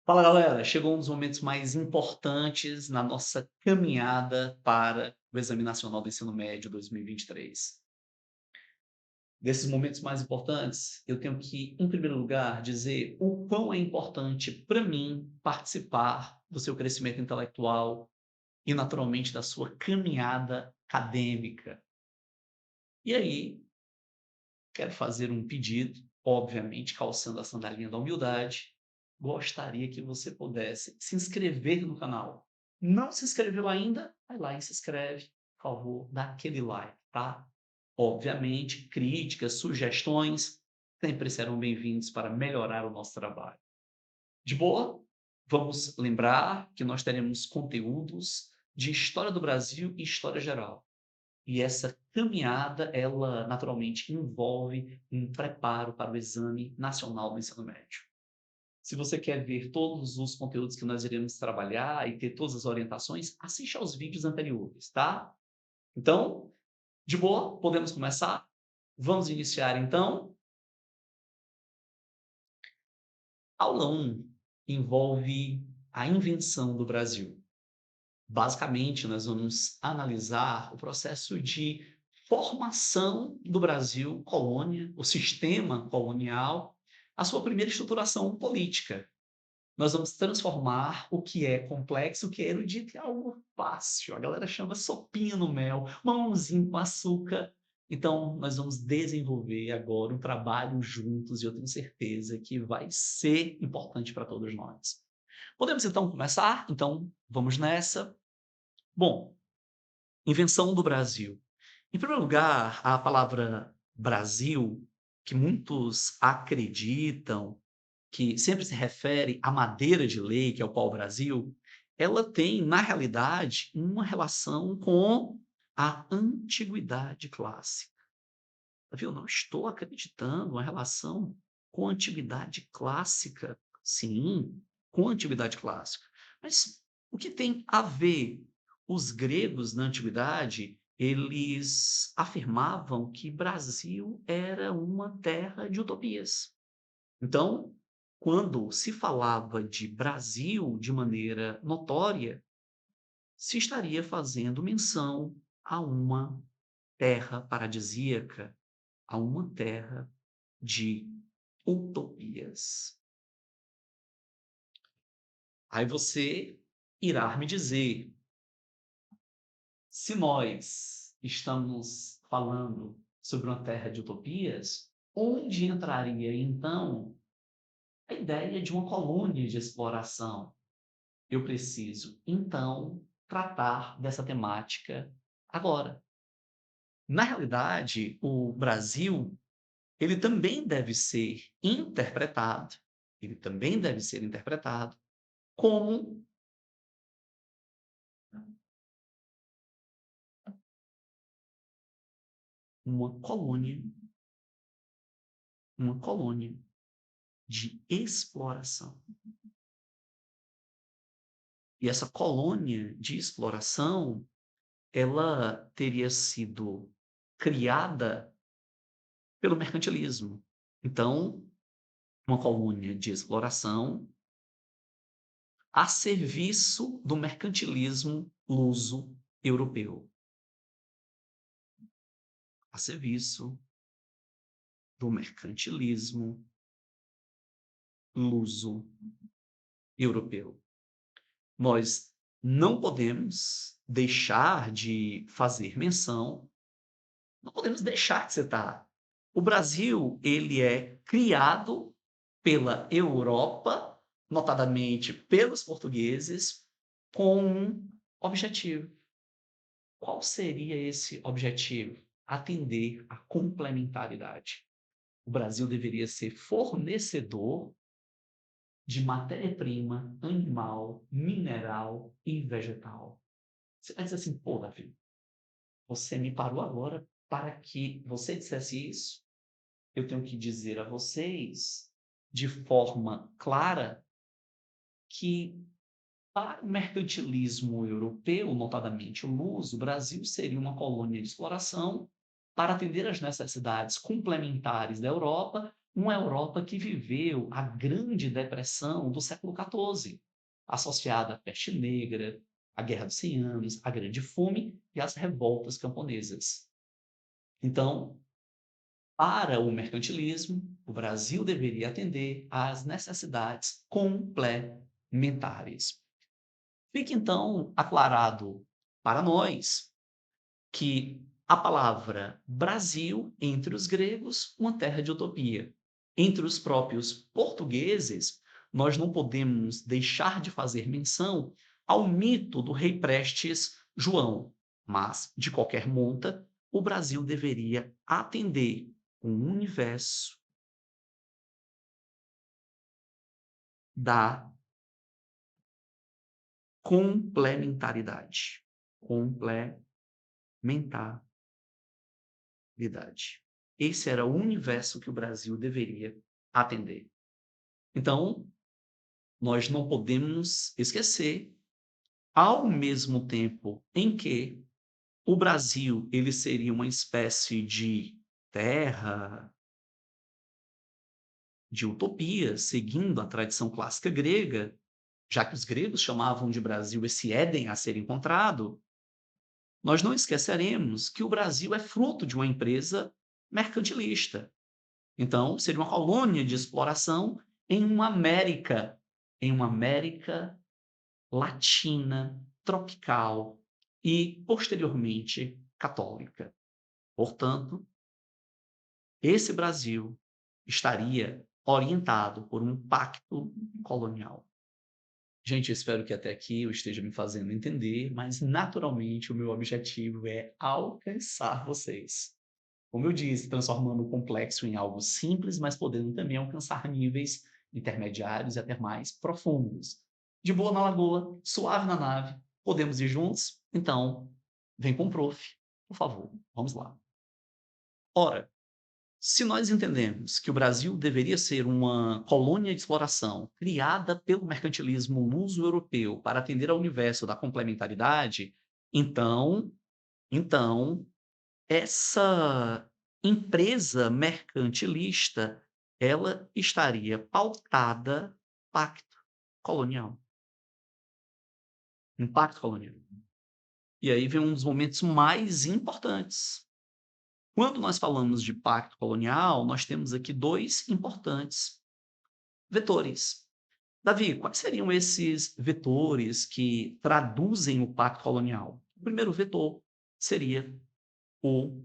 Fala galera, chegou um dos momentos mais importantes na nossa caminhada para o Exame Nacional do Ensino Médio 2023. Desses momentos mais importantes, eu tenho que, em primeiro lugar, dizer o quão é importante para mim participar do seu crescimento intelectual e, naturalmente, da sua caminhada acadêmica. E aí, quero fazer um pedido, obviamente calçando a sandalinha da humildade. Gostaria que você pudesse se inscrever no canal. Não se inscreveu ainda? Vai lá e se inscreve. Por favor, dá aquele like, tá? Obviamente, críticas, sugestões sempre serão bem-vindos para melhorar o nosso trabalho. De boa? Vamos lembrar que nós teremos conteúdos de história do Brasil e história geral. E essa caminhada, ela naturalmente envolve um preparo para o Exame Nacional do Ensino Médio. Se você quer ver todos os conteúdos que nós iremos trabalhar e ter todas as orientações, assiste aos vídeos anteriores, tá? Então, de boa, podemos começar? Vamos iniciar então. Aula 1 envolve a invenção do Brasil. Basicamente, nós vamos analisar o processo de formação do Brasil colônia, o sistema colonial, a sua primeira estruturação política. Nós vamos transformar o que é complexo, o que é erudito, em algo fácil. A galera chama sopinha no mel, mamãozinho com açúcar. Então, nós vamos desenvolver agora um trabalho juntos e eu tenho certeza que vai ser importante para todos nós. Podemos então começar? Então, vamos nessa. Bom, invenção do Brasil. Em primeiro lugar, a palavra Brasil, que muitos acreditam que sempre se refere à madeira de lei, que é o pau-brasil, ela tem, na realidade, uma relação com a antiguidade clássica. Viu? Não estou acreditando uma relação com a antiguidade clássica. Sim, com a antiguidade clássica. Mas o que tem a ver? Os gregos na antiguidade, eles afirmavam que Brasil era uma terra de utopias. Então, quando se falava de Brasil de maneira notória, se estaria fazendo menção a uma terra paradisíaca, a uma terra de utopias. Aí você irá me dizer, se nós estamos falando sobre uma terra de utopias, onde entraria então a ideia de uma colônia de exploração? Eu preciso, então, tratar dessa temática agora. Na realidade, o Brasil, ele também deve ser interpretado, ele também deve ser interpretado como uma colônia de exploração. E essa colônia de exploração, ela teria sido criada pelo mercantilismo. Então, uma colônia de exploração a serviço do mercantilismo luso-europeu. A serviço do mercantilismo luso-europeu. Nós não podemos deixar de fazer menção, não podemos deixar de citar. O Brasil, ele é criado pela Europa, notadamente pelos portugueses, com um objetivo. Qual seria esse objetivo? Atender à complementaridade. O Brasil deveria ser fornecedor de matéria-prima animal, mineral e vegetal. Você vai dizer assim, pô, Davi, você me parou agora para que você dissesse isso? Eu tenho que dizer a vocês, de forma clara, que para o mercantilismo europeu, notadamente o luso, o Brasil seria uma colônia de exploração para atender às necessidades complementares da Europa uma Europa que viveu a Grande Depressão do século XIV, associada à peste negra, à Guerra dos 100 Anos, à Grande Fome e às revoltas camponesas. Então, para o mercantilismo, o Brasil deveria atender às necessidades complementares. Fica então aclarado para nós que a palavra Brasil, entre os gregos, uma terra de utopia. Entre os próprios portugueses, nós não podemos deixar de fazer menção ao mito do rei Prestes João, mas, de qualquer monta, o Brasil deveria atender um universo da complementaridade. Complementaridade. Esse era o universo que o Brasil deveria atender. Então, nós não podemos esquecer, ao mesmo tempo em que o Brasil ele seria uma espécie de terra de utopia, seguindo a tradição clássica grega, já que os gregos chamavam de Brasil esse Éden a ser encontrado, nós não esqueceremos que o Brasil é fruto de uma empresa mercantilista. Então, seria uma colônia de exploração em uma América latina, tropical e, posteriormente, católica. Portanto, esse Brasil estaria orientado por um pacto colonial. Gente, eu espero que até aqui eu esteja me fazendo entender, mas naturalmente o meu objetivo é alcançar vocês. Como eu disse, transformando o complexo em algo simples, mas podendo também alcançar níveis intermediários e até mais profundos. De boa na lagoa, suave na nave, podemos ir juntos? Então, vem com o prof, por favor, vamos lá. Ora, se nós entendemos que o Brasil deveria ser uma colônia de exploração criada pelo mercantilismo luso-europeu para atender ao universo da complementaridade, então essa empresa mercantilista, ela estaria pautada pacto colonial, um pacto colonial. E aí vem um dos momentos mais importantes. Quando nós falamos de pacto colonial, nós temos aqui dois importantes vetores. Davi, quais seriam esses vetores que traduzem o pacto colonial? O primeiro vetor seria o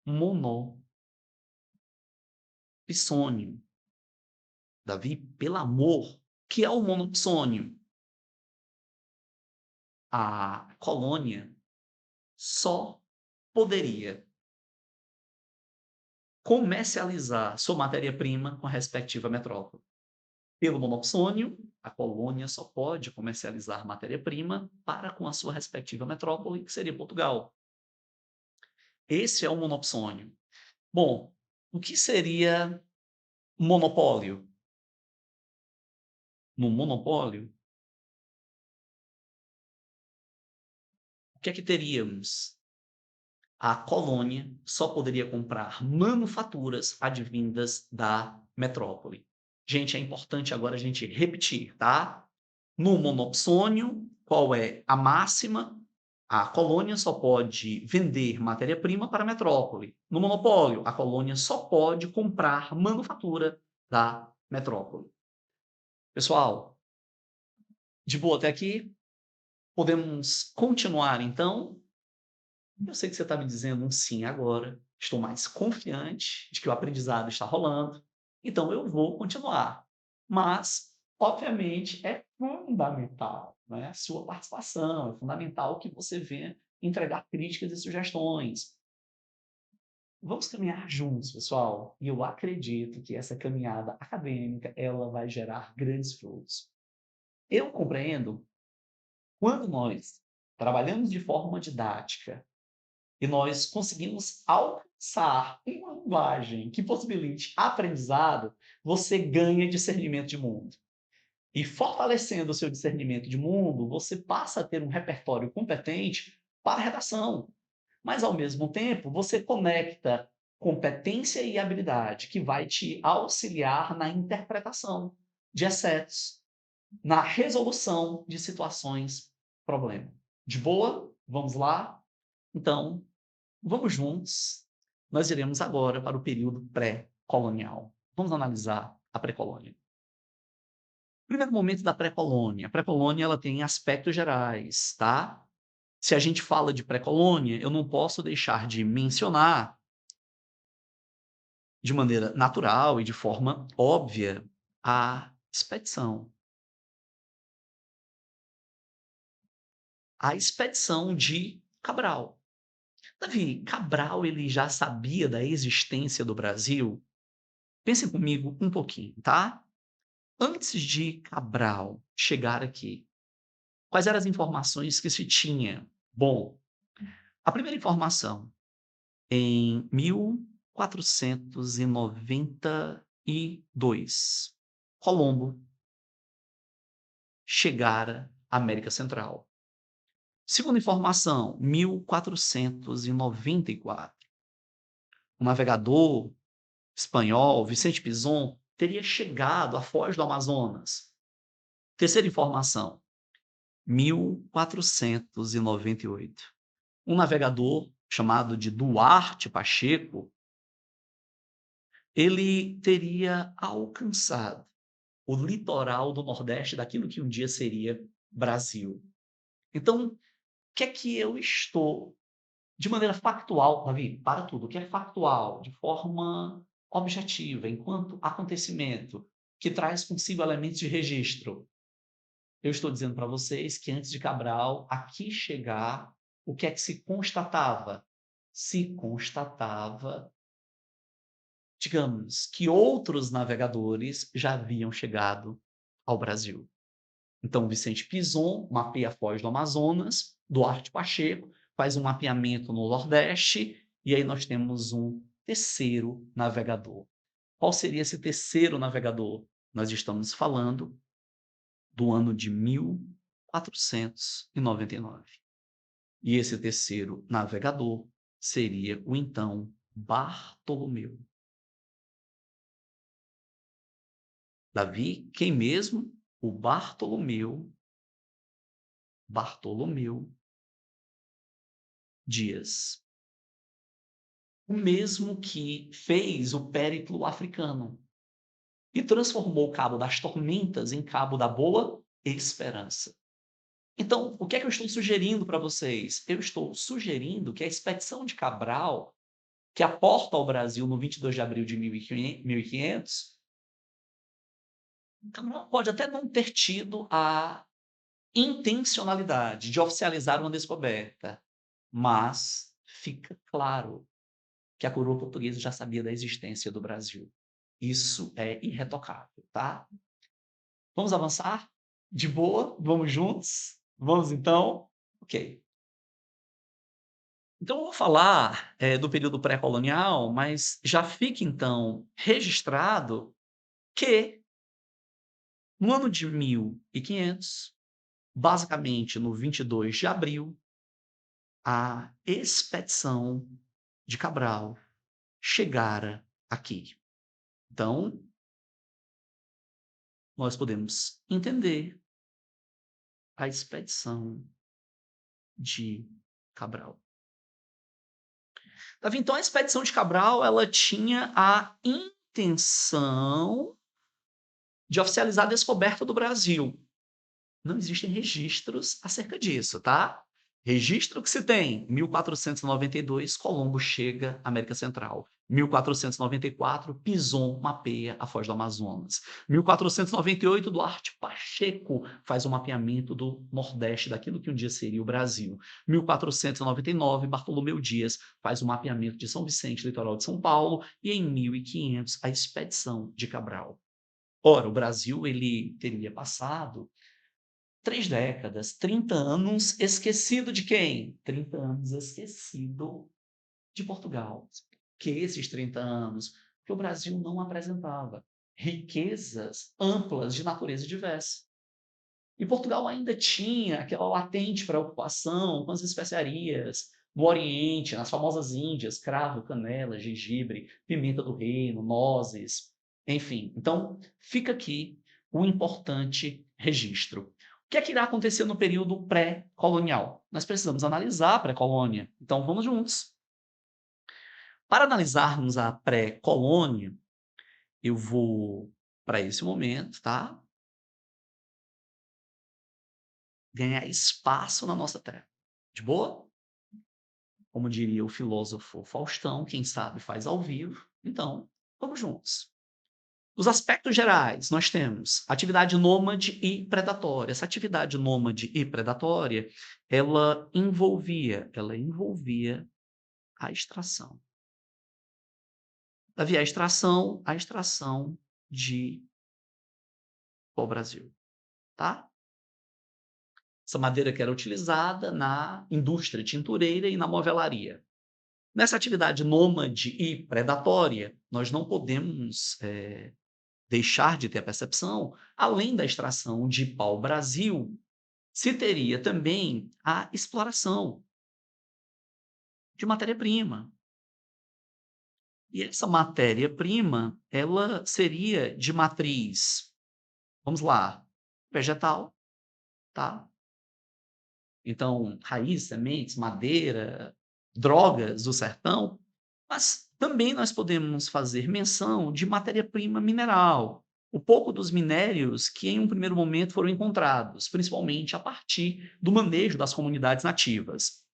monopsônio. Davi, pelo amor, que é o monopsônio? A colônia só poderia comercializar sua matéria-prima com a respectiva metrópole. Pelo monopsônio, a colônia só pode comercializar matéria-prima para com a sua respectiva metrópole, que seria Portugal. Esse é o monopsônio. Bom, o que seria monopólio? No monopólio, o que é que teríamos? A colônia só poderia comprar manufaturas advindas da metrópole. Gente, é importante agora a gente repetir, tá? No monopsônio, qual é a máxima? A colônia só pode vender matéria-prima para a metrópole. No monopólio, a colônia só pode comprar manufatura da metrópole. Pessoal, de boa até aqui? Podemos continuar, então? Eu sei que você está me dizendo um sim agora. Estou mais confiante de que o aprendizado está rolando. Então, eu vou continuar. Mas, obviamente, é fundamental, né, a sua participação. É fundamental que você venha entregar críticas e sugestões. Vamos caminhar juntos, pessoal. E eu acredito que essa caminhada acadêmica ela vai gerar grandes frutos. Eu compreendo quando nós trabalhamos de forma didática e nós conseguimos alcançar uma linguagem que possibilite aprendizado, você ganha discernimento de mundo. E fortalecendo o seu discernimento de mundo, você passa a ter um repertório competente para a redação. Mas, ao mesmo tempo, você conecta competência e habilidade que vai te auxiliar na interpretação de excetos, na resolução de situações problema. De boa? Vamos lá? Então, vamos juntos. Nós iremos agora para o período pré-colonial. Vamos analisar a pré-colônia. Primeiro momento da pré-colônia. A pré-colônia ela tem aspectos gerais, tá? Se a gente fala de pré-colônia, eu não posso deixar de mencionar de maneira natural e de forma óbvia a expedição. A expedição de Cabral. Davi, Cabral ele já sabia da existência do Brasil? Pensem comigo um pouquinho, tá? Antes de Cabral chegar aqui, quais eram as informações que se tinha? Bom, a primeira informação, em 1492, Colombo chegara à América Central. Segunda informação, 1494, o navegador espanhol Vicente Pinzón teria chegado à foz do Amazonas. Terceira informação, 1498, um navegador chamado de Duarte Pacheco, ele teria alcançado o litoral do Nordeste daquilo que um dia seria Brasil. Então, o que é que eu estou, de maneira factual, Davi, para tudo, o que é factual, de forma objetiva, enquanto acontecimento, que traz consigo elementos de registro. Eu estou dizendo para vocês que antes de Cabral aqui chegar, o que é que se constatava? Se constatava, digamos, que outros navegadores já haviam chegado ao Brasil. Então, Vicente Pinzón mapeia a foz do Amazonas, Duarte Pacheco faz um mapeamento no Nordeste, e aí nós temos um terceiro navegador. Qual seria esse terceiro navegador? Nós estamos falando do ano de 1499. E esse terceiro navegador seria o então Bartolomeu. Davi, quem mesmo? O Bartolomeu Dias. O mesmo que fez o périplo africano e transformou o Cabo das Tormentas em Cabo da Boa Esperança. Então, o que é que eu estou sugerindo para vocês? Eu estou sugerindo que a expedição de Cabral, que aporta ao Brasil no 22 de abril de 1500, Cabral pode até não ter tido a intencionalidade de oficializar uma descoberta, mas fica claro que a coroa portuguesa já sabia da existência do Brasil. Isso é irretocável, tá? Vamos avançar? De boa? Vamos juntos? Vamos então? Ok. Então, eu vou falar do período pré-colonial, mas já fica então registrado que no ano de 1500, basicamente no 22 de abril, a expedição de Cabral chegara aqui. Então, nós podemos entender a expedição de Cabral. Davi, então a expedição de Cabral ela tinha a intenção de oficializar a descoberta do Brasil. Não existem registros acerca disso, tá? Registro que se tem, 1492, Colombo chega à América Central. 1494, Pinzón mapeia a foz do Amazonas. 1498, Duarte Pacheco faz o mapeamento do Nordeste, daquilo que um dia seria o Brasil. 1499, Bartolomeu Dias faz o mapeamento de São Vicente, litoral de São Paulo. E em 1500, a expedição de Cabral. Ora, o Brasil ele teria passado 3 décadas, 30 anos esquecido de quem? 30 anos esquecido de Portugal. Que esses 30 anos? Que o Brasil não apresentava riquezas amplas de natureza diversa. E Portugal ainda tinha aquela latente preocupação com as especiarias, no Oriente, nas famosas Índias, cravo, canela, gengibre, pimenta do reino, nozes, enfim. Então, fica aqui o importante registro. O que é que irá acontecer no período pré-colonial? Nós precisamos analisar a pré-colônia. Então, vamos juntos. Para analisarmos a pré-colônia, eu vou para esse momento, tá? Ganhar espaço na nossa tela. De boa? Como diria o filósofo Faustão, quem sabe faz ao vivo. Então, vamos juntos. Os aspectos gerais, nós temos atividade nômade e predatória. Essa atividade nômade e predatória, ela envolvia a extração. Havia a extração de pau-brasil, tá? Essa madeira que era utilizada na indústria tintureira e na movelaria. Nessa atividade nômade e predatória, nós não podemos deixar de ter a percepção, além da extração de pau-brasil, se teria também a exploração de matéria-prima. E essa matéria-prima, ela seria de matriz, vamos lá, vegetal, tá? Então, raiz, sementes, madeira, drogas do sertão, mas também nós podemos fazer menção de matéria-prima mineral, o pouco dos minérios que em um primeiro momento foram encontrados, principalmente a partir do manejo das comunidades nativas.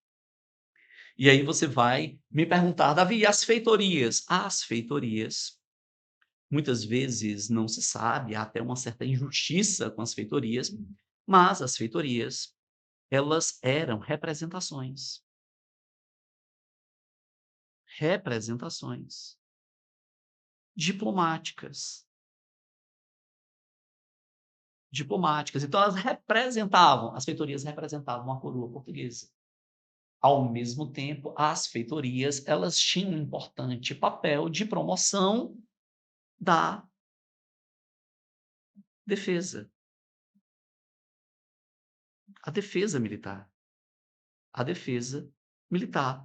E aí você vai me perguntar, Davi, e as feitorias? As feitorias, muitas vezes não se sabe, há até uma certa injustiça com as feitorias, mas as feitorias, elas eram representações. Representações diplomáticas. Diplomáticas. Então elas representavam, as feitorias representavam a coroa portuguesa. Ao mesmo tempo, as feitorias, elas tinham um importante papel de promoção da defesa. A defesa militar. A defesa militar.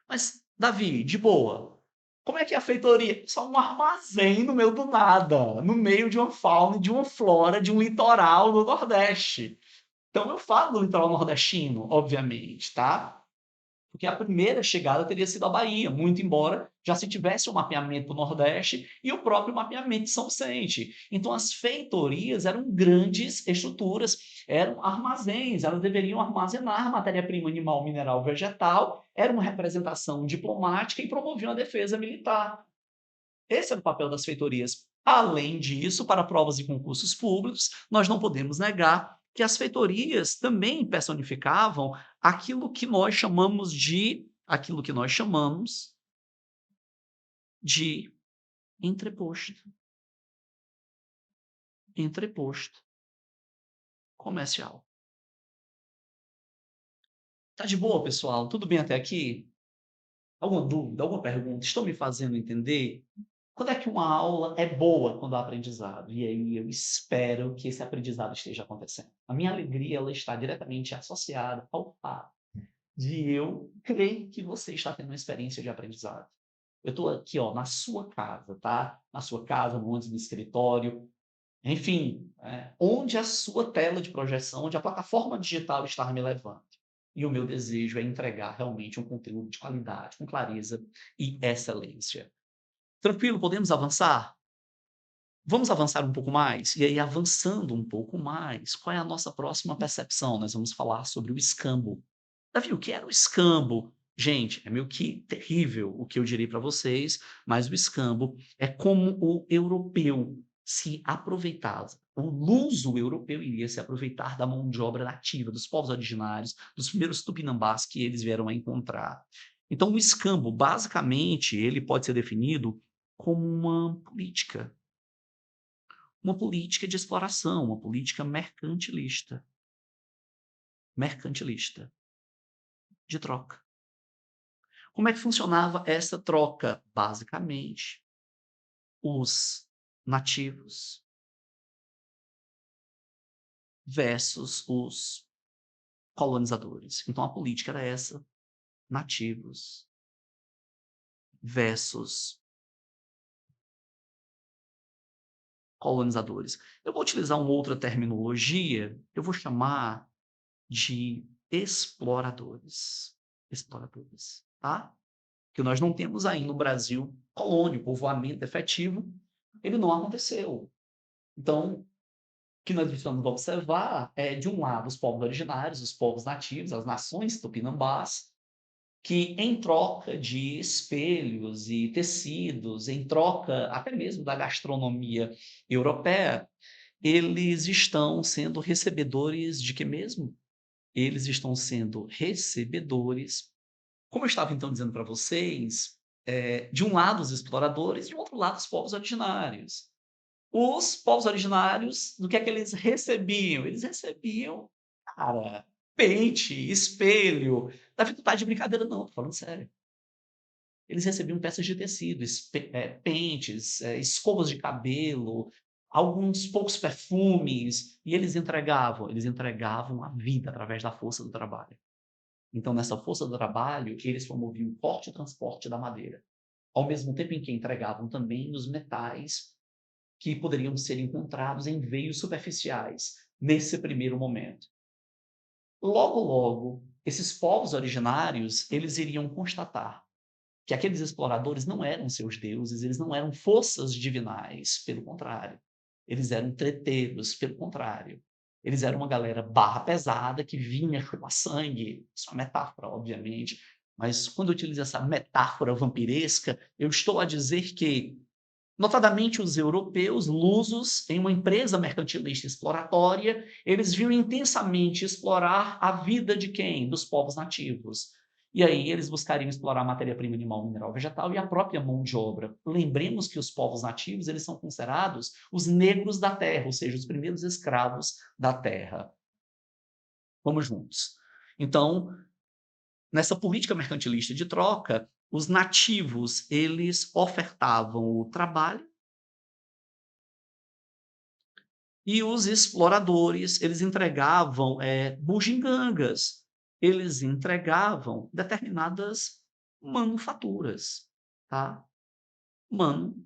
Mas, Davi, de boa, como é que é a feitoria? Só um armazém no meio do nada, no meio de uma fauna e de uma flora de um litoral no Nordeste. Então eu falo do litoral nordestino, obviamente, tá? Porque a primeira chegada teria sido a Bahia, muito embora já se tivesse o mapeamento do Nordeste e o próprio mapeamento de São Vicente. Então as feitorias eram grandes estruturas, eram armazéns, elas deveriam armazenar matéria-prima animal, mineral, vegetal, era uma representação diplomática e promoviam a defesa militar. Esse era o papel das feitorias. Além disso, para provas e concursos públicos, nós não podemos negar que as feitorias também personificavam aquilo que nós chamamos de entreposto. Entreposto comercial. Tá de boa, pessoal? Tudo bem até aqui? Alguma dúvida, alguma pergunta? Estou me fazendo entender? Quando é que uma aula é boa quando há aprendizado? E aí eu espero que esse aprendizado esteja acontecendo. A minha alegria ela está diretamente associada ao fato de eu crer que você está tendo uma experiência de aprendizado. Eu estou aqui, ó, na sua casa, tá? Na sua casa, no ônibus, no escritório, enfim, onde a sua tela de projeção, onde a plataforma digital está me levando. E o meu desejo é entregar realmente um conteúdo de qualidade, com clareza e excelência. Tranquilo, podemos avançar? Vamos avançar um pouco mais? E aí, avançando um pouco mais, qual é a nossa próxima percepção? Nós vamos falar sobre o escambo. Davi, o que era o escambo? Gente, é meio que terrível o que eu direi para vocês, mas o escambo é como o europeu se aproveitava. O luso europeu iria se aproveitar da mão de obra nativa, dos povos originários, dos primeiros tupinambás que eles vieram a encontrar. Então, o escambo, basicamente, ele pode ser definido como uma política de exploração, uma política mercantilista, de troca. Como é que funcionava essa troca? Basicamente, os nativos versus os colonizadores. Então a política era essa, nativos versus colonizadores. Eu vou utilizar uma outra terminologia, eu vou chamar de exploradores. Exploradores, tá? Que nós não temos ainda no Brasil colônia, povoamento efetivo, ele não aconteceu. Então, o que nós precisamos observar é, de um lado, os povos originários, os povos nativos, as nações tupinambás, que em troca de espelhos e tecidos, em troca até mesmo da gastronomia europeia, eles estão sendo recebedores de quê mesmo? Eles estão sendo recebedores, como eu estava então dizendo para vocês, de um lado os exploradores, de outro lado os povos originários. Os povos originários, do que é que eles recebiam? Eles recebiam, cara, pente, espelho. Davi, tu tá de brincadeira não, tô falando sério. Eles recebiam peças de tecido, pentes, escovas de cabelo, alguns poucos perfumes, e eles entregavam a vida através da força do trabalho. Então, nessa força do trabalho, eles promoviam o corte e transporte da madeira, ao mesmo tempo em que entregavam também os metais que poderiam ser encontrados em veios superficiais, nesse primeiro momento. Logo, logo, esses povos originários, eles iriam constatar que aqueles exploradores não eram seus deuses, eles não eram forças divinais, pelo contrário. Eles eram treteiros, pelo contrário. Eles eram uma galera barra pesada que vinha chupar sangue. Isso é uma metáfora, obviamente, mas quando eu utilizo essa metáfora vampiresca, eu estou a dizer que, notadamente os europeus, lusos, em uma empresa mercantilista exploratória, eles viam intensamente explorar a vida de quem? Dos povos nativos. E aí eles buscariam explorar matéria-prima animal, mineral, vegetal e a própria mão de obra. Lembremos que os povos nativos, eles são considerados os negros da terra, ou seja, os primeiros escravos da terra. Vamos juntos. Então, nessa política mercantilista de troca, os nativos, eles ofertavam o trabalho e os exploradores, eles entregavam bugigangas, eles entregavam determinadas manufaturas, tá? Manufaturas.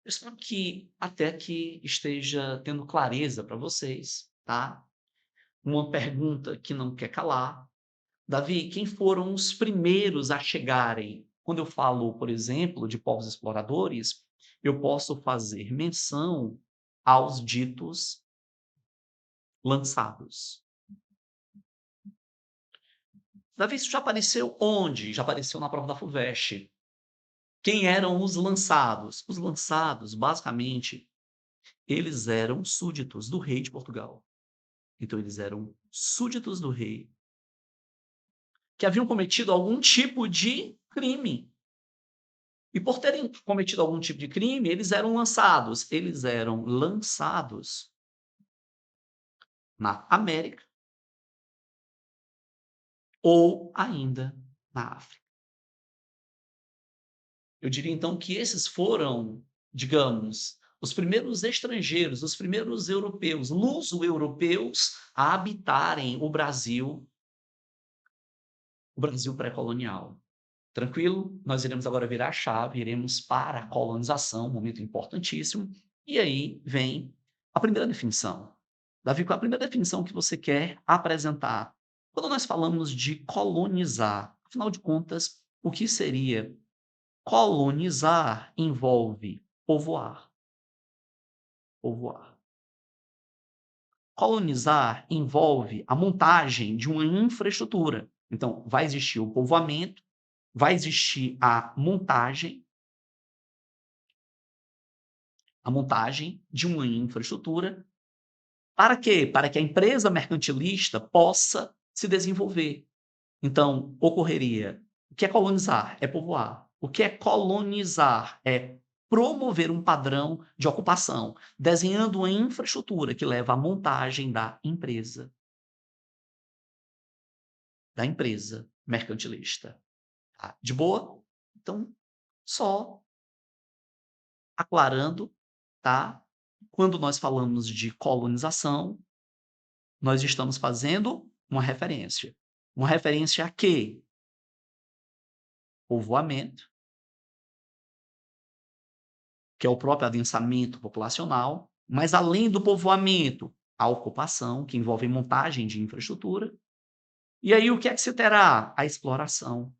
Eu espero que até que esteja tendo clareza para vocês, tá? Uma pergunta que não quer calar. Davi, quem foram os primeiros a chegarem? Quando eu falo, por exemplo, de povos exploradores, eu posso fazer menção aos ditos lançados. Davi, isso já apareceu onde? Já apareceu na prova da FUVEST. Quem eram os lançados? Os lançados, basicamente, eles eram súditos do rei de Portugal. Então, eles eram súditos do rei que haviam cometido algum tipo de crime. E por terem cometido algum tipo de crime, eles eram lançados. Eles eram lançados na América ou ainda na África. Eu diria então que esses foram, digamos, os primeiros estrangeiros, os primeiros europeus, luso-europeus, a habitarem o Brasil pré-colonial. Tranquilo? Nós iremos agora virar a chave, iremos para a colonização, um momento importantíssimo, e aí vem a primeira definição. Davi, qual é a primeira definição que você quer apresentar? Quando nós falamos de colonizar, afinal de contas, o que seria colonizar? Envolve povoar. Povoar. Colonizar envolve a montagem de uma infraestrutura. Então, vai existir o povoamento, vai existir a montagem de uma infraestrutura. Para quê? Para que a empresa mercantilista possa se desenvolver. Então, ocorreria. O que é colonizar? É povoar. O que é colonizar? É promover um padrão de ocupação, desenhando uma infraestrutura que leva à montagem da empresa mercantilista. Tá? De boa? Então, só aclarando, tá? Quando nós falamos de colonização, nós estamos fazendo uma referência. Uma referência a quê? Povoamento, que é o próprio adensamento populacional, mas além do povoamento, a ocupação, que envolve montagem de infraestrutura. E aí o que é que se terá? A exploração,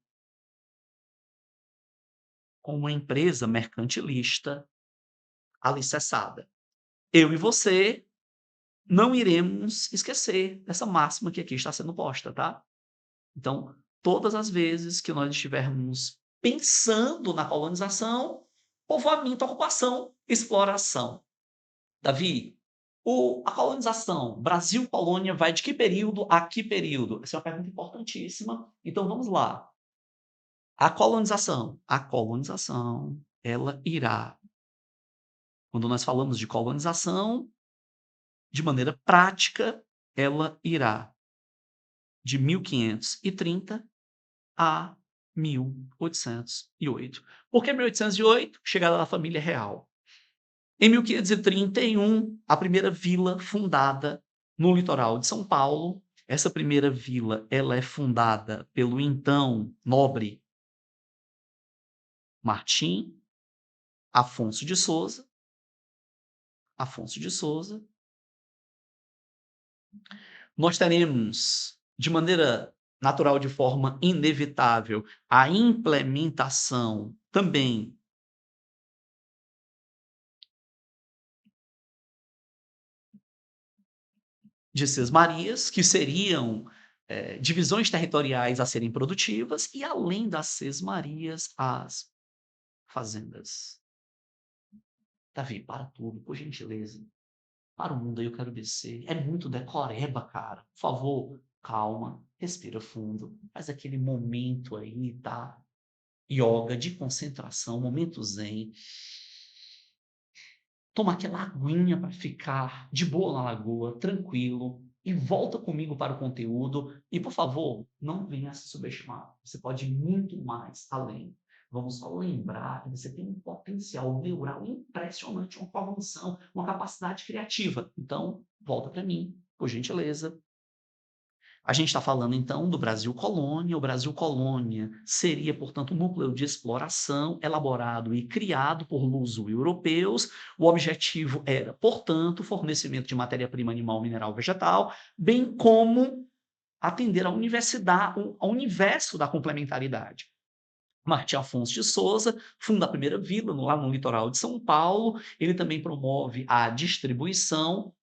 com uma empresa mercantilista alicerçada. Eu e você não iremos esquecer dessa máxima que aqui está sendo posta, tá? Então, todas as vezes que nós estivermos pensando na colonização, povoamento, ocupação, exploração. Davi, a colonização, Brasil colônia, vai de que período a que período? Essa é uma pergunta importantíssima. Então, vamos lá. A colonização, ela irá, quando nós falamos de colonização, de maneira prática, ela irá de 1530 a 1808. Por que 1808? Chegada da família real. Em 1531, a primeira vila fundada no litoral de São Paulo. Essa primeira vila, ela é fundada pelo então nobre Martim Afonso de Souza. Afonso de Souza. Nós teremos, de maneira natural, de forma inevitável, a implementação também de sesmarias, que seriam divisões territoriais a serem produtivas, e além das sesmarias, as fazendas. Davi, para tudo, por gentileza. Para o mundo aí, eu quero descer. É muito decoreba, cara. Por favor, calma, respira fundo. Faz aquele momento aí, tá? Yoga de concentração, momento zen. Toma aquela aguinha para ficar de boa na lagoa, tranquilo, e volta comigo para o conteúdo. E, por favor, não venha se subestimar. Você pode ir muito mais além. Vamos só lembrar que você tem um potencial neural impressionante, uma cognição, uma capacidade criativa. Então, volta para mim, por gentileza. A gente está falando, então, do Brasil colônia. O Brasil colônia seria, portanto, um núcleo de exploração elaborado e criado por luso-europeus. O objetivo era, portanto, o fornecimento de matéria-prima animal, mineral, vegetal, bem como atender à universidade, ao universo da complementaridade. Martim Afonso de Souza funda a primeira vila lá no litoral de São Paulo. Ele também promove a distribuição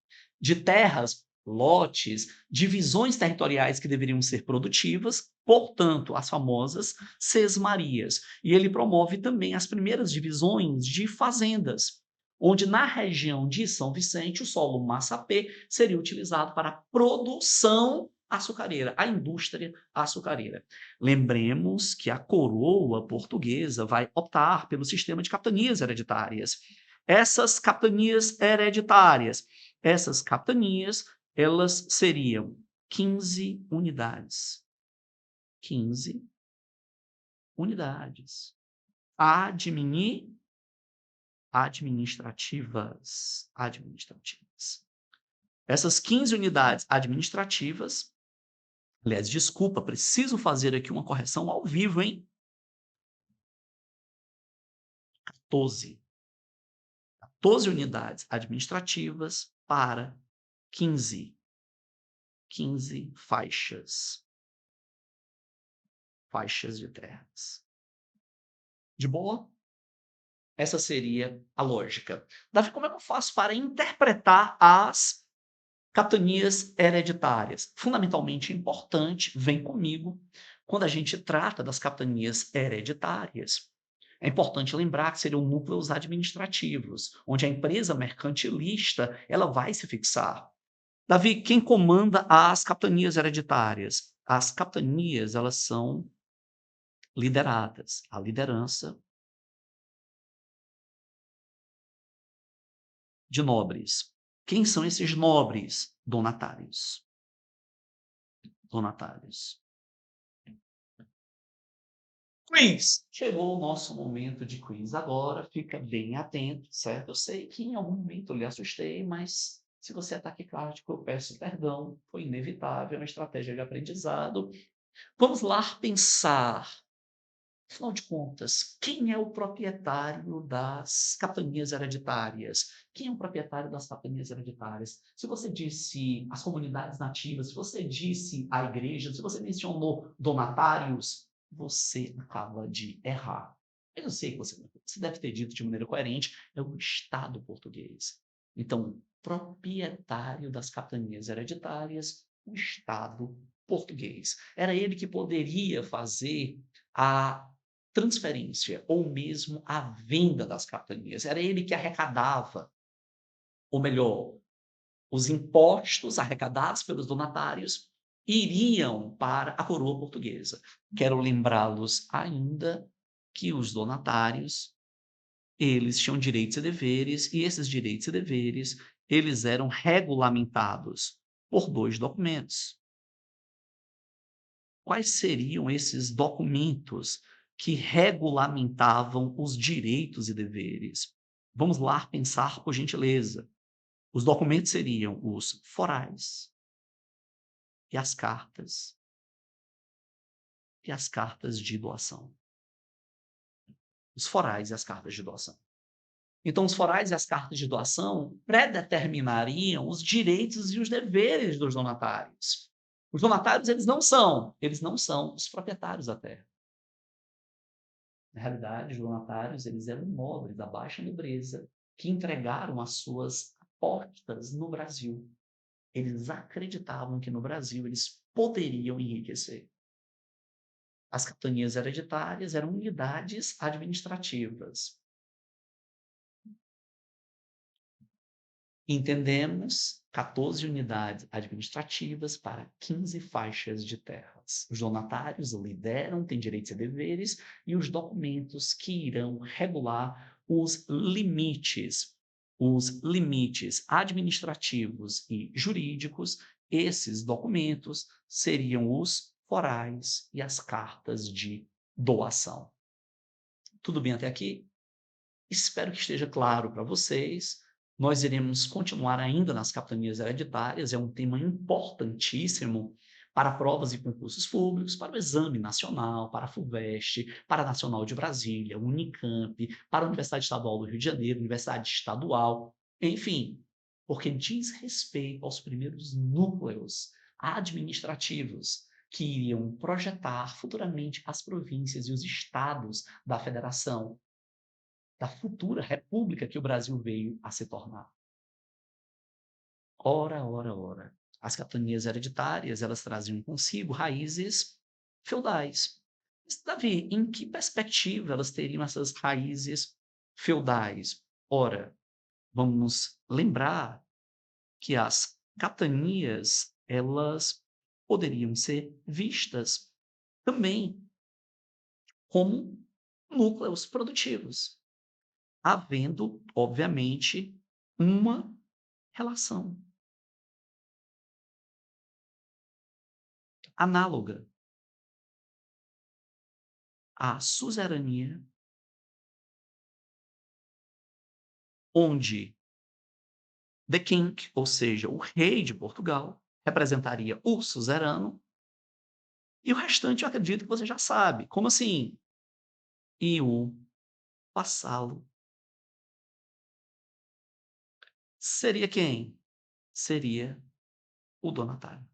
de terras, lotes, divisões territoriais que deveriam ser produtivas, portanto, as famosas sesmarias. E ele promove também as primeiras divisões de fazendas, onde na região de São Vicente o solo massapê seria utilizado para a produção açucareira, a indústria açucareira. Lembremos que a coroa portuguesa vai optar pelo sistema de capitanias hereditárias. Essas capitanias hereditárias, elas seriam 15 unidades. 15 unidades. Administrativas. Essas 15 unidades administrativas, aliás, desculpa, preciso fazer aqui uma correção ao vivo, hein? 14 unidades administrativas para 15 faixas de terras. De boa? Essa seria a lógica. Davi, como é que eu faço para interpretar as capitanias hereditárias? Fundamentalmente importante, vem comigo, quando a gente trata das capitanias hereditárias, é importante lembrar que seriam núcleos administrativos, onde a empresa mercantilista ela vai se fixar. Davi, quem comanda as capitanias hereditárias? As capitanias, elas são lideradas. A liderança de nobres. Quem são esses nobres? Donatários. Quiz! Chegou o nosso momento de quiz agora, fica bem atento, certo? Eu sei que em algum momento eu lhe assustei, mas Se você é taquicárdico, eu peço perdão, foi inevitável, é uma estratégia de aprendizado. Vamos lá pensar, afinal de contas, quem é o proprietário das capitanias hereditárias? Quem é o proprietário das capitanias hereditárias? Se você disse as comunidades nativas, se você disse a igreja, se você mencionou donatários, você acaba de errar. Eu sei que você deve ter dito de maneira coerente, é o Estado português. Então, proprietário das capitanias hereditárias, o Estado português. Era ele que poderia fazer a transferência ou mesmo a venda das capitanias. Era ele que arrecadava, ou melhor, os impostos arrecadados pelos donatários iriam para a coroa portuguesa. Quero lembrá-los ainda que os donatários, eles tinham direitos e deveres, e esses direitos e deveres, eles eram regulamentados por 2 documentos. Quais seriam esses documentos que regulamentavam os direitos e deveres? Vamos lá pensar, por gentileza. Os documentos seriam os forais e as cartas de doação. Os forais e as cartas de doação. Então, os forais e as cartas de doação predeterminariam os direitos e os deveres dos donatários. Os donatários, eles não são os proprietários da terra. Na realidade, os donatários, eles eram nobres da baixa nobreza que entregaram as suas apostas no Brasil. Eles acreditavam que no Brasil eles poderiam enriquecer. As capitanias hereditárias eram unidades administrativas. Entendemos 14 unidades administrativas para 15 faixas de terras. Os donatários lideram, têm direitos e deveres, e os documentos que irão regular os limites administrativos e jurídicos, esses documentos seriam os forais e as cartas de doação. Tudo bem até aqui? Espero que esteja claro para vocês. Nós iremos continuar ainda nas capitanias hereditárias, é um tema importantíssimo para provas e concursos públicos, para o Exame Nacional, para a FUVEST, para a Nacional de Brasília, Unicamp, para a Universidade Estadual do Rio de Janeiro, Universidade Estadual, enfim, porque diz respeito aos primeiros núcleos administrativos que iriam projetar futuramente as províncias e os estados da federação, da futura república que o Brasil veio a se tornar. Ora, ora, ora. As capitanias hereditárias, elas traziam consigo raízes feudais. Mas, Davi, em que perspectiva elas teriam essas raízes feudais? Ora, vamos lembrar que as capitanias, elas poderiam ser vistas também como núcleos produtivos, havendo, obviamente, uma relação análoga à suzerania, onde the king, ou seja, o rei de Portugal, representaria o suzerano, e o restante eu acredito que você já sabe. Como assim? E o vassalo seria quem? Seria o donatário.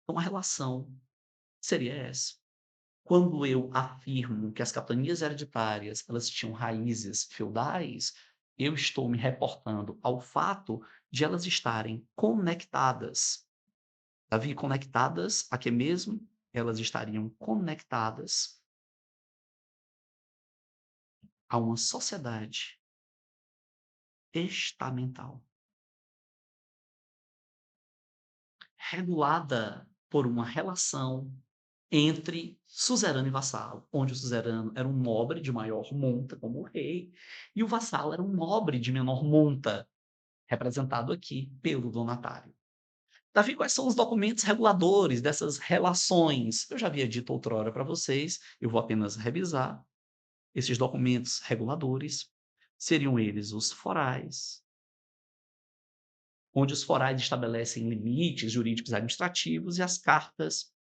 Então a relação seria essa. Quando eu afirmo que as capitanias hereditárias, elas tinham raízes feudais, eu estou me reportando ao fato de elas estarem conectadas. Davi, conectadas a quê mesmo? Elas estariam conectadas a uma sociedade estamental, regulada por uma relação entre suzerano e vassalo, onde o suzerano era um nobre de maior monta, como o rei, e o vassalo era um nobre de menor monta, representado aqui pelo donatário. Davi, quais são os documentos reguladores dessas relações? Eu já havia dito outrora para vocês, eu vou apenas revisar. Esses documentos reguladores seriam eles os forais, onde os forais estabelecem limites jurídicos administrativos e as cartas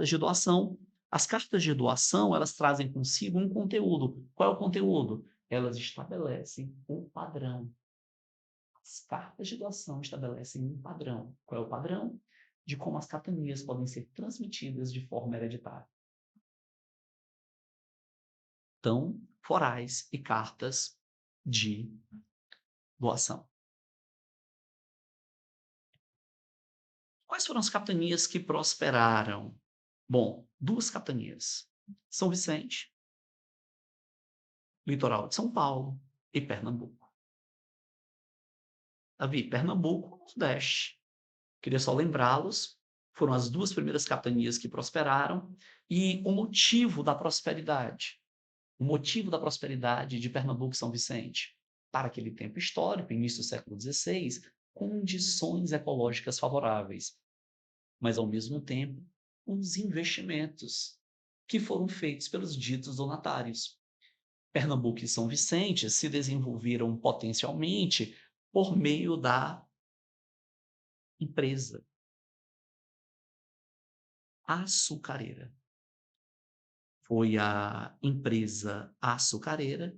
de doação. As cartas de doação, elas trazem consigo um conteúdo. Qual é o conteúdo? Elas estabelecem um padrão. As cartas de doação estabelecem um padrão. Qual é o padrão? De como as capitanias podem ser transmitidas de forma hereditária. Então, forais e cartas de doação. Quais foram as capitanias que prosperaram? Bom, 2 capitanias: São Vicente, litoral de São Paulo, e Pernambuco. Davi, Pernambuco, Nordeste. Queria só lembrá-los, foram as 2 primeiras capitanias que prosperaram, e o motivo da prosperidade. O motivo da prosperidade de Pernambuco e São Vicente, para aquele tempo histórico, início do século XVI, condições ecológicas favoráveis, mas, ao mesmo tempo, uns investimentos que foram feitos pelos ditos donatários. Pernambuco e São Vicente se desenvolveram potencialmente por meio da empresa açucareira. Foi a empresa açucareira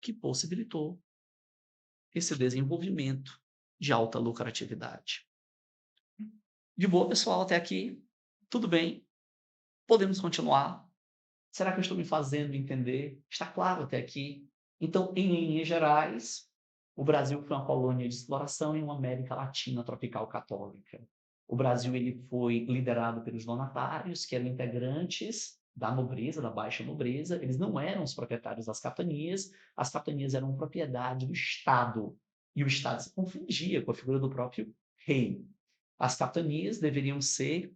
que possibilitou esse desenvolvimento de alta lucratividade. De boa, pessoal, até aqui? Tudo bem? Podemos continuar? Será que eu estou me fazendo entender? Está claro até aqui? Então, em linhas gerais, o Brasil foi uma colônia de exploração em uma América Latina tropical católica. O Brasil ele foi liderado pelos donatários, que eram integrantes da nobreza, da baixa nobreza. Eles não eram os proprietários das capitanias, as capitanias eram propriedade do Estado. E o Estado se confundia com a figura do próprio rei. As capitanias deveriam ser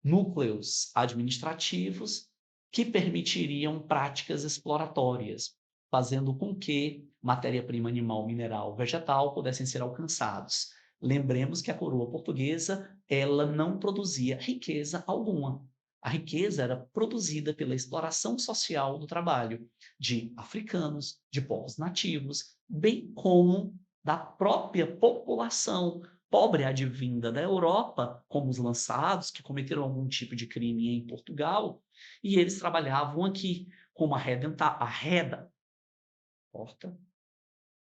núcleos administrativos que permitiriam práticas exploratórias, fazendo com que matéria-prima animal, mineral, vegetal pudessem ser alcançados. Lembremos que a coroa portuguesa, ela não produzia riqueza alguma. A riqueza era produzida pela exploração social do trabalho de africanos, de povos nativos, bem como da própria população pobre advinda da Europa, como os lançados, que cometeram algum tipo de crime em Portugal, e eles trabalhavam aqui como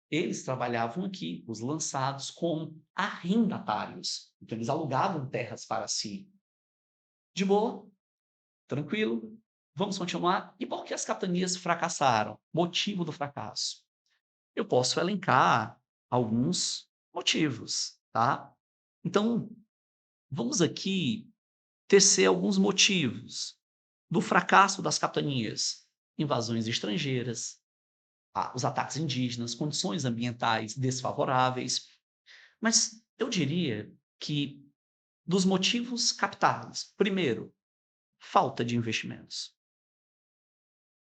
eles trabalhavam aqui, os lançados, como arrendatários. Então, eles alugavam terras para si. De boa? Tranquilo? Vamos continuar? E por que as capitanias fracassaram? Motivo do fracasso. Eu posso elencar alguns motivos, tá? Então, vamos aqui tecer alguns motivos do fracasso das capitanias: invasões estrangeiras, os ataques indígenas, condições ambientais desfavoráveis. Mas eu diria que, dos motivos capitais, primeiro, falta de investimentos.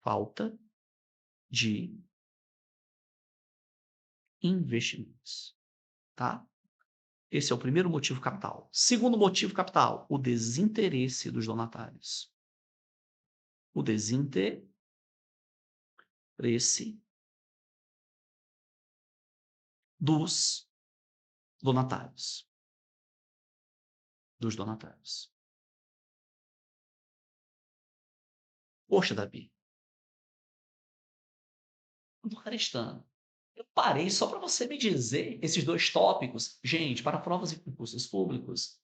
Falta de investimentos, tá? Esse é o primeiro motivo capital. Segundo motivo capital, o desinteresse dos donatários. O desinteresse dos donatários. Dos donatários. Poxa, Davi, eu tô acreditando. Eu parei só para você me dizer esses 2 tópicos. Gente, para provas e concursos públicos,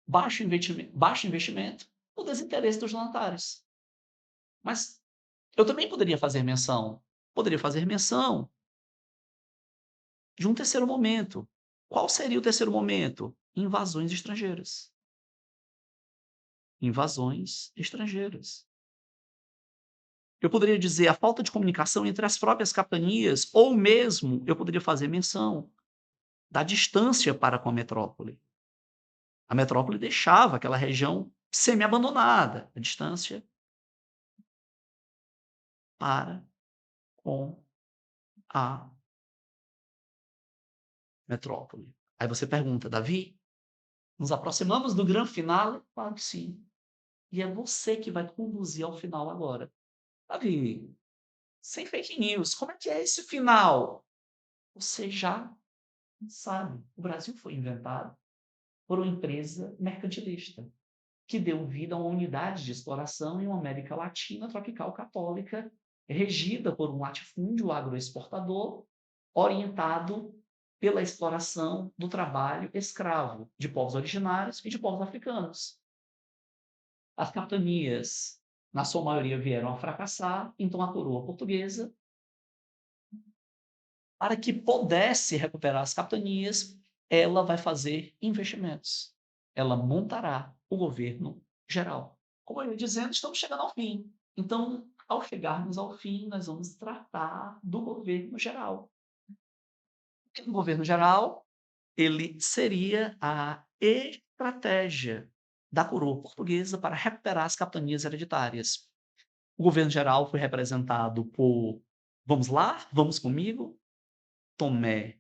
baixo investimento, o desinteresse dos donatários. Mas eu também poderia fazer menção de um terceiro momento. Qual seria o terceiro momento? Invasões estrangeiras. Invasões estrangeiras. Eu poderia dizer a falta de comunicação entre as próprias capitanias, ou mesmo eu poderia fazer menção da distância para com a metrópole. A metrópole deixava aquela região semi-abandonada, a distância para com a metrópole. Aí você pergunta, Davi, nos aproximamos do grande finale? Claro que sim. E é você que vai conduzir ao final agora. Davi, sem fake news. Como é que é esse final? Você já sabe, o Brasil foi inventado por uma empresa mercantilista, que deu vida a uma unidade de exploração em uma América Latina tropical católica, regida por um latifúndio agroexportador, orientado pela exploração do trabalho escravo de povos originários e de povos africanos. As capitanias, na sua maioria, vieram a fracassar, então a coroa portuguesa, para que pudesse recuperar as capitanias, ela vai fazer investimentos. Ela montará o governo geral. Como eu ia dizendo, estamos chegando ao fim. Então, ao chegarmos ao fim, nós vamos tratar do governo geral. O governo geral, ele seria a estratégia da coroa portuguesa para recuperar as capitanias hereditárias. O governo geral foi representado por, vamos lá, vamos comigo, Tomé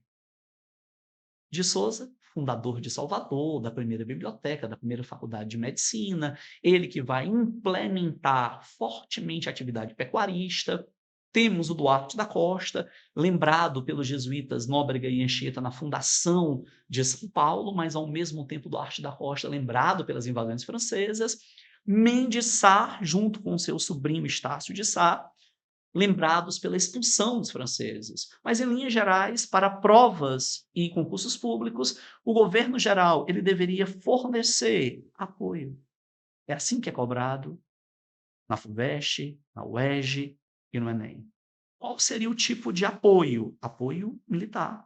de Souza, fundador de Salvador, da primeira biblioteca, da primeira faculdade de medicina, ele que vai implementar fortemente a atividade pecuarista. Temos o Duarte da Costa, lembrado pelos jesuítas Nóbrega e Anchieta na fundação de São Paulo, mas ao mesmo tempo Duarte da Costa lembrado pelas invasões francesas. Mendes Sá, junto com seu sobrinho Estácio de Sá, lembrados pela expulsão dos franceses. Mas, em linhas gerais, para provas e concursos públicos, o governo geral ele deveria fornecer apoio. É assim que é cobrado na FUVEST, na UERJ e no Enem. Qual seria o tipo de apoio? Apoio militar.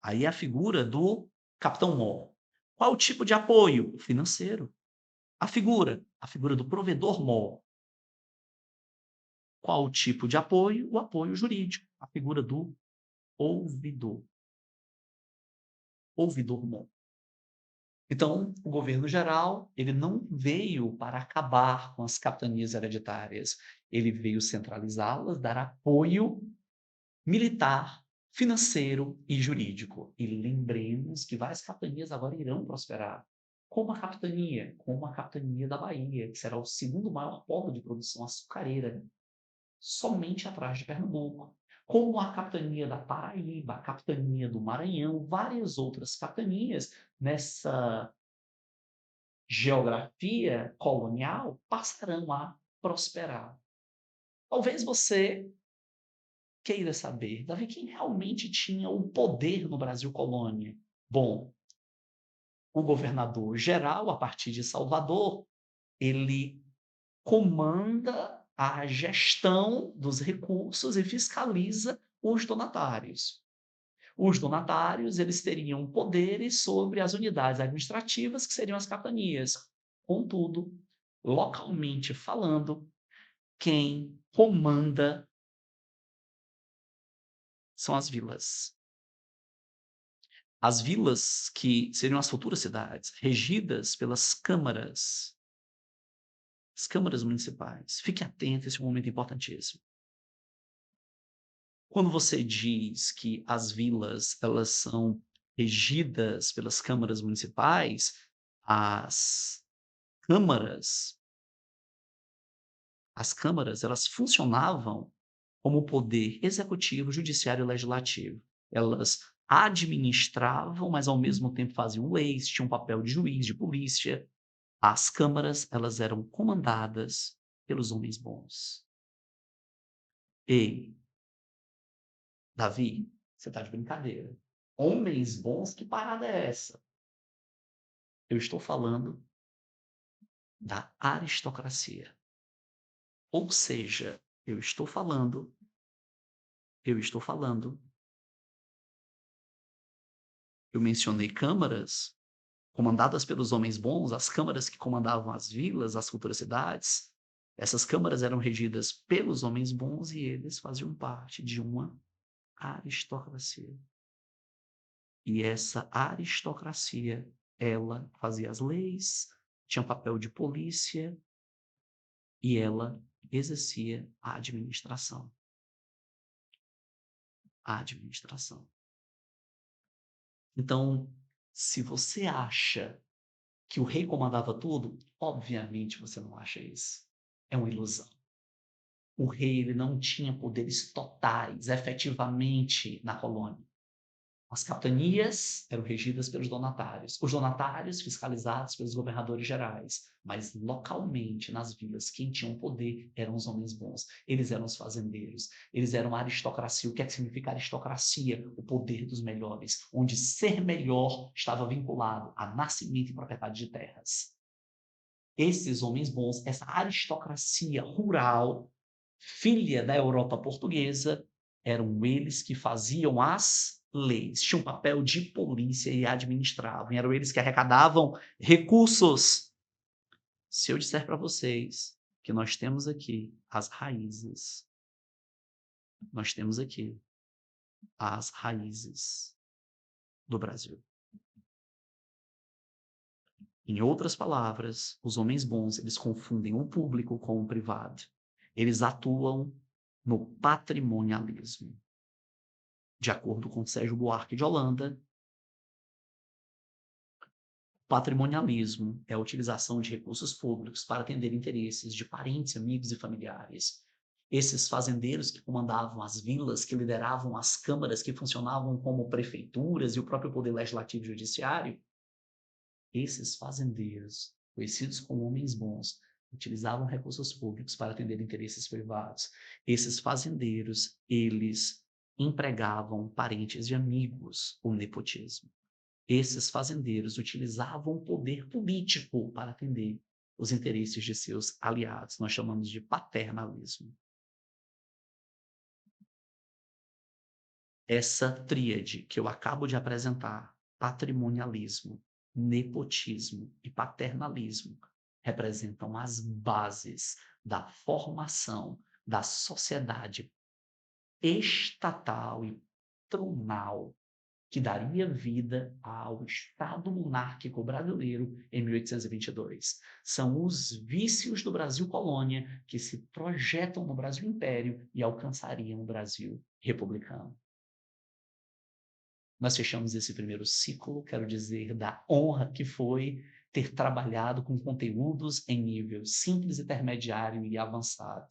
Aí é a figura do Capitão Mó. Qual o tipo de apoio? Financeiro. A figura do provedor Mó. Qual o tipo de apoio? O apoio jurídico, a figura do ouvidor. Ouvidor bom. Então, o governo geral, ele não veio para acabar com as capitanias hereditárias, ele veio centralizá-las, dar apoio militar, financeiro e jurídico. E lembremos que várias capitanias agora irão prosperar, como a capitania da Bahia, que será o segundo maior polo de produção açucareira, somente atrás de Pernambuco, como a capitania da Paraíba, a capitania do Maranhão, várias outras capitanias nessa geografia colonial passarão a prosperar. Talvez você queira saber, Davi, quem realmente tinha o poder no Brasil colônia? Bom, o governador geral, a partir de Salvador, ele comanda a gestão dos recursos e fiscaliza os donatários. Os donatários, eles teriam poderes sobre as unidades administrativas, que seriam as capitanias. Contudo, localmente falando, quem comanda são as vilas. As vilas que seriam as futuras cidades, regidas pelas câmaras, as câmaras municipais. Fique atento, esse é um momento importantíssimo. Quando você diz que as vilas elas são regidas pelas câmaras municipais, as câmaras as câmaras elas funcionavam como poder executivo, judiciário e legislativo. Elas administravam, mas ao mesmo tempo faziam leis, tinham um papel de juiz, de polícia. As câmaras elas eram comandadas pelos homens bons. Ei, Davi, você está de brincadeira. Homens bons, que parada é essa? Eu estou falando da aristocracia. Ou seja, eu estou falando, eu mencionei câmaras comandadas pelos homens bons, as câmaras que comandavam as vilas, as futuras cidades. Essas câmaras eram regidas pelos homens bons e eles faziam parte de uma aristocracia. E essa aristocracia, ela fazia as leis, tinha um papel de polícia e ela exercia a administração. A administração. Então, se você acha que o rei comandava tudo, obviamente você não acha isso. É uma ilusão. O rei ele não tinha poderes totais, efetivamente, na colônia. As capitanias eram regidas pelos donatários, os donatários fiscalizados pelos governadores gerais, mas localmente, nas vilas, quem tinha o poder eram os homens bons. Eles eram os fazendeiros, eles eram a aristocracia. O que é que significa aristocracia? O poder dos melhores, onde ser melhor estava vinculado a nascimento e propriedade de terras. Esses homens bons, essa aristocracia rural, filha da Europa portuguesa, eram eles que faziam as leis, tinham um papel de polícia e administravam, eram eles que arrecadavam recursos. Se eu disser para vocês que nós temos aqui as raízes, nós temos aqui as raízes do Brasil. Em outras palavras, os homens bons, eles confundem o público com o privado. Eles atuam no patrimonialismo. De acordo com Sérgio Buarque de Holanda, patrimonialismo é a utilização de recursos públicos para atender interesses de parentes, amigos e familiares. Esses fazendeiros que comandavam as vilas, que lideravam as câmaras, que funcionavam como prefeituras e o próprio poder legislativo e judiciário, esses fazendeiros, conhecidos como homens bons, utilizavam recursos públicos para atender interesses privados. Esses fazendeiros, eles empregavam parentes e amigos, o nepotismo. Esses fazendeiros utilizavam o poder político para atender os interesses de seus aliados. Nós chamamos de paternalismo. Essa tríade que eu acabo de apresentar, patrimonialismo, nepotismo e paternalismo, representam as bases da formação da sociedade estatal e tronal que daria vida ao Estado monárquico brasileiro em 1822. São os vícios do Brasil colônia que se projetam no Brasil império e alcançariam o Brasil republicano. Nós fechamos esse primeiro ciclo, quero dizer, da honra que foi ter trabalhado com conteúdos em nível simples, intermediário e avançado.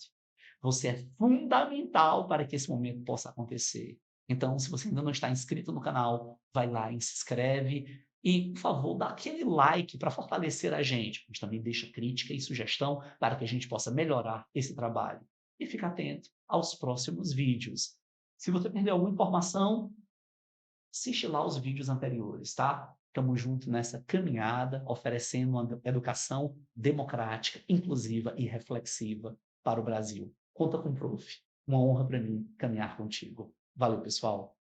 Você é fundamental para que esse momento possa acontecer. Então, se você ainda não está inscrito no canal, vai lá e se inscreve. E, por favor, dá aquele like para fortalecer a gente. A gente também deixa crítica e sugestão para que a gente possa melhorar esse trabalho. E fica atento aos próximos vídeos. Se você perdeu alguma informação, assiste lá os vídeos anteriores, tá? Estamos juntos nessa caminhada, oferecendo uma educação democrática, inclusiva e reflexiva para o Brasil. Conta com o Prof. Uma honra para mim caminhar contigo. Valeu, pessoal.